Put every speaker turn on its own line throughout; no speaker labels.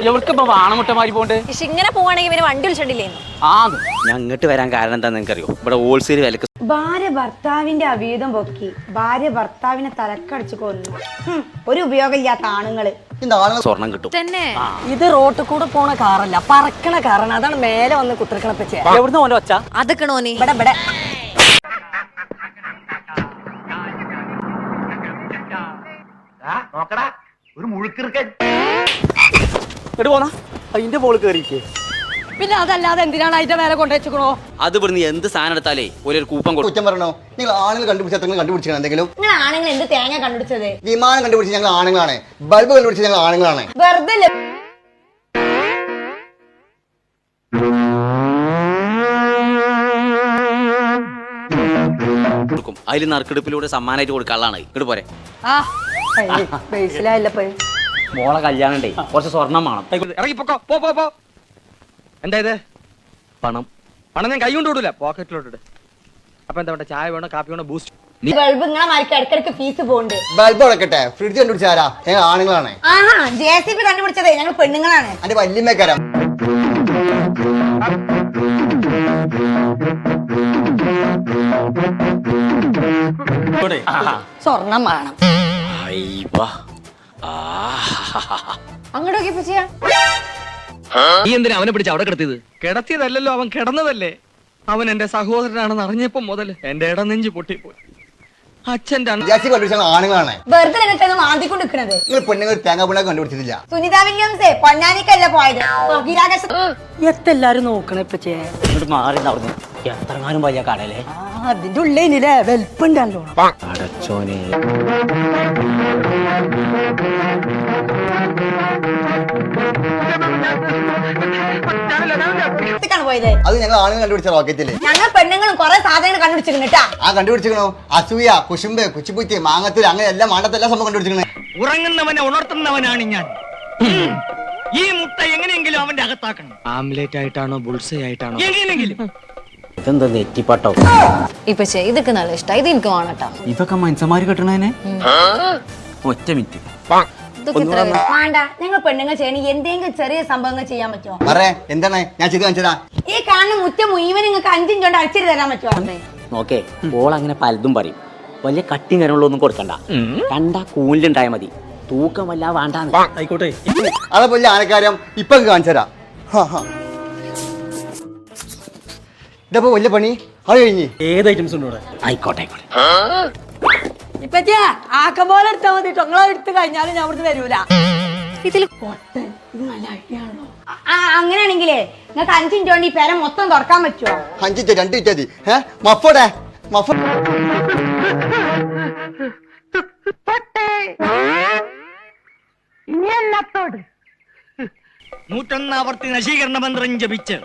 എവർക്കിപ്പോ വാണമുട്ടമാരി pond
പക്ഷെ ഇങ്ങനെ പോവാണെങ്കിൽ ഇവര് വണ്ടി വിളിച്ചിട്ടില്ലേന്നു.
ആ ഞാൻ ഇങ്ങോട്ട് വരാൻ കാരണം എന്താന്ന് നിനക്കറിയോ? ഇവിടെ ഹോൾസെയിൽ വിലക്ക്
ഭാര്യ ഭർത്താവിന്റെ അവീതം പൊക്കി ഭാര്യ ഭർത്താവിനെ തലക്കടിച്ചു കൊന്നു. ഒരു ഉപയോഗമില്ലാത്ത ആണുങ്ങള്
സ്വർണം കിട്ടും
തന്നെ.
ഇത് റോട്ടിൽ കൂടെ പോണ കാറല്ല, പറക്കണ കാറാണ്. അതാണ് മേലെ വന്ന് കുത്തിരിക്കണപ്പച്ച.
എവിടുന്ന് പോലെ വച്ചാ
അതൊക്കെ ഓനി
ഇവിടെ ഇവിടെ
എട്ട് പോന്നാ അതിന്റെ ബോൾ കയറിക്കേ.
പിന്നെ അതല്ലാതെ എന്തിനാണ് അതിന്റെ മേലെ കൊണ്ടുവച്ചോ?
അത് ഇവിടുന്ന് എന്ത് സാധനം എടുത്താലേ ഒരു കൂപ്പൺ കൊടുക്കും.
കുറ്റം പറയണോ? നിങ്ങൾ ആണുങ്ങൾ കണ്ടുപിടിച്ചാൽ കണ്ടുപിടിച്ചാൽ എന്തെങ്കിലും
നിങ്ങൾ ആണുങ്ങൾ എന്ത് തേങ്ങ കണ്ടുപിടിച്ചത്?
വിമാനം കണ്ടുപിടിച്ച് ഞങ്ങൾ ആണുങ്ങളാണ്, ബൾബ് കണ്ടുപിടിച്ച് ഞങ്ങൾ ആണുങ്ങളാണ്.
വെറുതെ
കൊടുക്കും. അതിൽ നറുക്കെടുപ്പിലൂടെ സമ്മാനമായിട്ട് കൊടുക്കാനുള്ളതാണ്. ഇങ്ങോട്ട് പോരെ. മോളെ കല്യാണം ഉണ്ടേ, കുറച്ച് സ്വർണം വേണം.
ഇറങ്ങിപ്പോ പോ. എന്താ ഇത്? പണം ഞാൻ കൈ കൊണ്ട് വിടൂല, പോക്കറ്റിലോട്ടിട്ട്. അപ്പൊ എന്താ വേണ്ട? ചായ വേണോ, കാപ്പി വേണോ, ബൂസ്റ്റ്?
ബൾബ് നിങ്ങളെ മാർക്ക് ഇടക്കിടക്ക് ഫീസ് പോണ്ട്.
ബൾബ് ഉടക്കട്ടെ, ഫ്രിഡ്ജ് കണ്ടുപിടിച്ചാരാ? ഞങ്ങൾ ആണുങ്ങളാണ്.
ആഹാ, JCB കണ്ടുപിടിച്ചതേ ഞങ്ങൾ പെണ്ണുങ്ങളാണ്.
എന്റെ വല്യമ്മക്കാരം
സ്വർണം വേണം.
അങ്ങോട്ടൊക്കെ ഇപ്പൊ ചെയ്യാം.
നീ എന്തിനാ അവനെ പിടിച്ച് അവിടെ കിടത്തിയത്? കിടത്തിയതല്ലോ, അവൻ കിടന്നതല്ലേ. അവൻ എന്റെ സഹോദരനാണെന്ന് അറിഞ്ഞപ്പോ മുതൽ എന്റെ ഇടനെഞ്ച് പൊട്ടിപ്പോയി. അച്ഛന്റെ
ജാസി കണ്ടുപിടിച്ച ഞങ്ങൾ ആണുങ്ങളാണ്.
വെറുതെ നിങ്ങൾക്ക് മാന്തിക്കൊണ്ട് നിൽക്കണത്.
നിങ്ങൾ പെണ്ണുങ്ങൾ തേങ്ങ പിള്ളേർ കണ്ടുപിടിച്ചിട്ടില്ല.
സുനിത വില്യംസേ പൊന്നാനിക്കല്ല പോയത്, ബഹിരാകാശ
എത്തെല്ലാരും നോക്കണേ ഇപ്പച്ചേ.
ഇങ്ങോട്ട് മാറി നടന്നു എത്രങ്ങാനും വലിയ കടലേ.
അതിന്റെ ഉള്ളിലെ വെൽപ്പുണ്ടല്ലോ.
അടച്ചോനെ.
പോയത്
അത് ഞങ്ങൾ ആണുങ്ങൾ കണ്ടുപിടിച്ച റോക്കറ്റില്.
ഞങ്ങൾ പെണ്ണുങ്ങളും കുറെ സാധനങ്ങൾ കണ്ടുപിടിച്ചിരുന്നിട്ടാ.
ആ കണ്ടുപിടിച്ചിക്കണോ? അസൂയ, കുശുമ്പ്, കുച്ചിപ്പുറ്റി, മാങ്ങത്തിൽ, അങ്ങനെ എല്ലാം മാണ്ടത്തെല്ലാം സംഭവം കണ്ടുപിടിച്ചിക്കണേ.
ഉറങ്ങുന്നവനെ ഉണർത്തുന്നവനാണ് ഞാൻ. ഈ മുട്ട എങ്ങനെയെങ്കിലും അവന്റെ അകത്താക്കണം. ആംലേറ്റ് ആയിട്ടാണോ ബുൾസൈ ആയിട്ടാണോ എങ്ങനെയെങ്കിലും.
ഇതെന്താ നെറ്റിപ്പട്ടോ?
ഇപ്പൊ ഇതൊക്കെ നല്ല ഇഷ്ടം. ഇത് എനിക്ക് വേണട്ടോ.
ഇതൊക്കെ മനുഷ്യന്മാര് കെട്ടണേനെ. ഒറ്റ മിനിറ്റ്.
വേണ്ട, ഞങ്ങൾ പെണ്ണുങ്ങൾ ചെയ്യണ എന്തെങ്കിലും ചെറിയ സംഭവങ്ങൾ ചെയ്യാൻ പറ്റുമോ?
പറയാ എന്താണ് ഞാൻ ചെയ്ത് കാണിച്ചതാ.
ഈ കാണുന്ന മുറ്റം മുഴുവൻ നിങ്ങൾക്ക് 5 ഇഞ്ച് കൊണ്ട് അടിച്ചിട്ട് തരാൻ പറ്റുമോ?
നോക്കേ, ഓൾ അങ്ങനെ പലതും പറയും. വലിയ കട്ടിയും കാര്യങ്ങളൊന്നും കൊടുക്കണ്ട. കണ്ടാ കൂലിലുണ്ടായാൽ മതി. തൂക്കം വല്ല വേണ്ടാന്ന്.
ആയിക്കോട്ടെ.
അതേപോലെ ആനക്കാരം ഇപ്പൊ കാണിച്ചതാ. ഇതപ്പോ വലിയ പണി അത് കഴിഞ്ഞ്
ഏത് ഐറ്റംസ് ഉണ്ടോ?
ആയിക്കോട്ടെ.
ഇപ്പച്ചേ ആക്കം പോലെ എടുത്താൽ മതി. നിങ്ങളെ എടുത്ത് കഴിഞ്ഞാലും ഞാൻ ഇവിടുന്ന് വരൂല.
ഇതിൽ
അങ്ങനെയാണെങ്കിലേ നിങ്ങൾക്ക് 5 ഇഞ്ച് കൊണ്ട് ഈ പേര മൊത്തം തുറക്കാൻ പറ്റുമോ?
5 ഇഞ്ച് 2 ഇഞ്ച് മതി. മഫോടെ മഫ
101 ആവർത്തി നശീകരണ മന്ത്രം ജപിച്ച്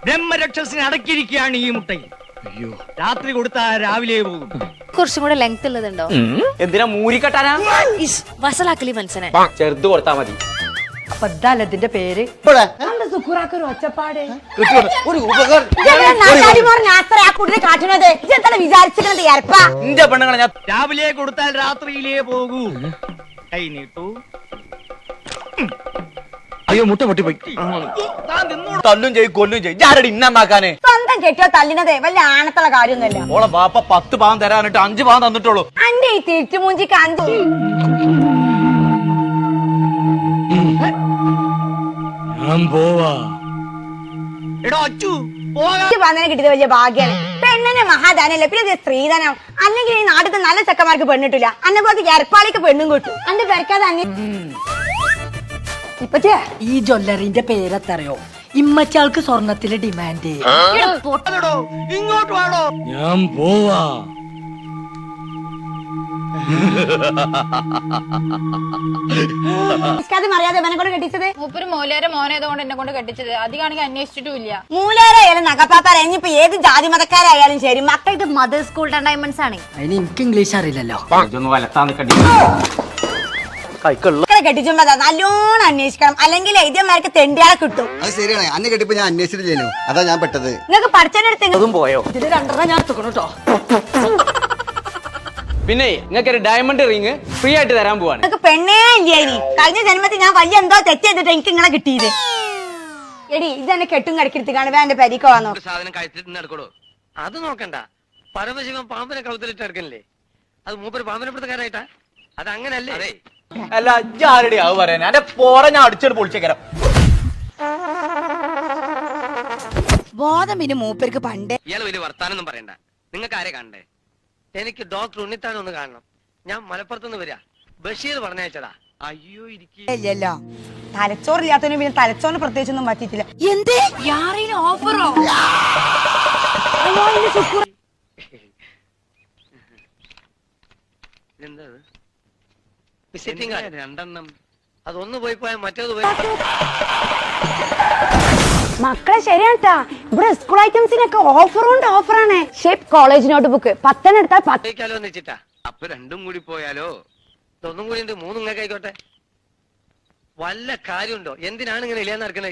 ബ്രഹ്മരക്ഷസിനെ അടക്കിയിരിക്കുകയാണ് ഈ മുട്ടയിൽ. അയ്യോ, രാത്രി കൊടുത്താ രാവിലെ പോകും.
കുറച്ചും കൂടെ ലെങ്ത് ഉള്ളതുണ്ടോ?
എന്തിനാ മൂരിക്കെട്ടാനാ?
വസലാക്കലി മനസ്സിനെ
ചെറുത് കൊടുത്താ മതി.
അപ്പൊ ഇതല്ല ഇതിന്റെ പേര്.
സുഖറാക്കൊരു ഒച്ചപ്പാട്
ഒരു ഉപകാരം.
കാട്ടുന്നത് വിചാരിച്ചിരുന്നത് ഏർപ്പാ.
എന്റെ പെണ്ണുങ്ങളെ ഞാൻ
രാവിലെ കൊടുത്താൽ രാത്രിയിലേ പോകൂ. കൈ നീട്ടു. അയ്യോ, മുട്ട പൊട്ടിപ്പോയി.
തല്ലും ചെയ്യും കൊല്ലും ചെയ്യും. ഞാനടി ഇന്നാക്കാനെ.
സ്വന്തം കെട്ടിയോ തല്ലിനതേ വല്ല ആണത്തുള്ള കാര്യമൊന്നുമല്ല.
ഓളെ ബാപ്പ 10 പാവം തരാനിട്ട് 5 പാവം തന്നിട്ടുള്ളൂ.
അന്റെ ഈ തിരിച്ചുമൂഞ്ചിക്ക് 5 വന്നതിനെ കിട്ടിയത് വലിയ ഭാഗ്യാണ്. പെണ്ണിന് മഹാദാനല്ലേ, പിന്നെ സ്ത്രീധനം. അല്ലെങ്കിൽ ഈ നാട്ടിൽ നല്ല ചെക്കന്മാർക്ക് പെണ്ണിട്ടില്ല. അന്നെ പോലത്തെ എരപ്പാളിക്ക് പെണ്ണും കിട്ടും. അന്റെ പെരക്കാതെ അന്യ
ഇപ്പച്ചേ ഈ ജ്വല്ലറിന്റെ പേരെത്തറിയോ? ഇമ്മച്ചാൾക്ക് സ്വർണത്തിലെ ഡിമാൻഡ്.
ഇങ്ങോട്ട് വേണോ? ഞാൻ പോവാ.
അറിയാതെ എന്നെ കൊണ്ട് കെട്ടിച്ചത്.
മൂപ്പര് മൂലേരെ മോനേതുകൊണ്ട് എന്നെ കൊണ്ട് കെട്ടിച്ചത്. അധികമാണെങ്കിൽ അന്വേഷിച്ചിട്ടുമില്ല.
മൂലേരായാലും നഗപ്പാപ്പാരായാലും ഇനിയിപ്പോ ഏത് ജാതി മതക്കാരായാലും ശരി, മക്കൾ
ഇത് മദർ സ്കൂൾ ഡയമണ്ട്സ് ആണ്.
അതിന് എനിക്ക് ഇംഗ്ലീഷ് അറിയില്ലല്ലോ.
മക്കളെ കെട്ടിച്ചുമ്പോ നല്ലോണം അന്വേഷിക്കണം, അല്ലെങ്കിൽ ഇതേമാർക്ക് തെണ്ടിയാളെ കിട്ടും.
അത് ശരിയാണ്. അന്നെ കെട്ടിപ്പോ ഞാൻ അന്വേഷിച്ചിട്ടില്ലേനു, അതാ ഞാൻ പെട്ടത്.
നിങ്ങൾക്ക് പഠിച്ചെടുത്ത്
പോയോ?
ഇതില് 2 ഞാൻ എടുത്തുക്കണു കേട്ടോ.
പിന്നെ നിങ്ങൾക്ക് ഒരു ഡയമണ്ട് റിങ് ഫ്രീ ആയിട്ട് തരാൻ പോവാണ്.
നിങ്ങൾക്ക് പെണ്ണേ ഇല്ലായിനി കഴിഞ്ഞ ജന്മത്തിൽ ഞാൻ വലിയ എന്തോ തെറ്റ് ചെയ്തിട്ട് എനിക്ക് ഇങ്ങളെ കിട്ടിയത്. എടി ഇതെന്നെ കെട്ടും കടക്കിരുത്തിക്കാണ് വേണ്ട പരിക്ക് വന്നോ.
സാധനം കഴിച്ചിട്ട് നടക്കടോ. അത് നോക്കണ്ട, പരമശിവൻ പാമ്പിനെ കൗത്തിലിട്ട് എടുക്കണില്ലേ, അത് മൂപ്പര് പാമ്പിനെ പിടുത്തക്കാരായിട്ടാ. അത് അങ്ങനല്ലേ?
അല്ല ആരുടെ ആവ് പറയാൻ എന്റെ പോറ ഞാൻ അടിച്ചോട് പൊളിച്ചേക്കരാം.
ബോധം പിന്നെ മൂപ്പർക്ക് പണ്ടേ.
ഇയാള് വലിയ വർത്താനൊന്നും പറയണ്ട. നിങ്ങൾക്ക് ആരെ കാണണ്ടേ? എനിക്ക് ഡോക്ടർ ഉണ്ണിത്താൻ ഒന്ന് കാണണം. ഞാൻ മലപ്പുറത്തുനിന്ന് വരിക. ബഷീർ പറഞ്ഞയച്ചടാ. അയ്യോ
ഇല്ലല്ലോ, തലച്ചോറില്ലാത്തതിന് പിന്നെ തലച്ചോറിന് പ്രത്യേകിച്ചൊന്നും പറ്റിയിട്ടില്ല. എന്തേ ഓഫറോ?
എന്താ വിസിറ്റിംഗ് കാർഡ്? രണ്ടെണ്ണം. അതൊന്ന് പോയി പോയാൽ മറ്റേത് പോയി.
മക്കളെ ശരിയാട്ടാ, ഇവിടെ സ്കൂൾ ഐറ്റംസിനൊക്കെ ഓഫറാണ്. ഷേപ്പ് കോളേജ് നോട്ട് ബുക്ക് 10 എടുത്താൽ 10
എന്ന് വെച്ചിട്ടാ. അപ്പൊ രണ്ടും കൂടി പോയാലോ? ഇതൊന്നും കൂടി ഉണ്ട്, മൂന്നും ഇങ്ങനെ ആയിക്കോട്ടെ. വല്ല കാര്യമുണ്ടോ? എന്തിനാണ് ഇങ്ങനെ ഇല്ലാന്ന് നടക്കണേ?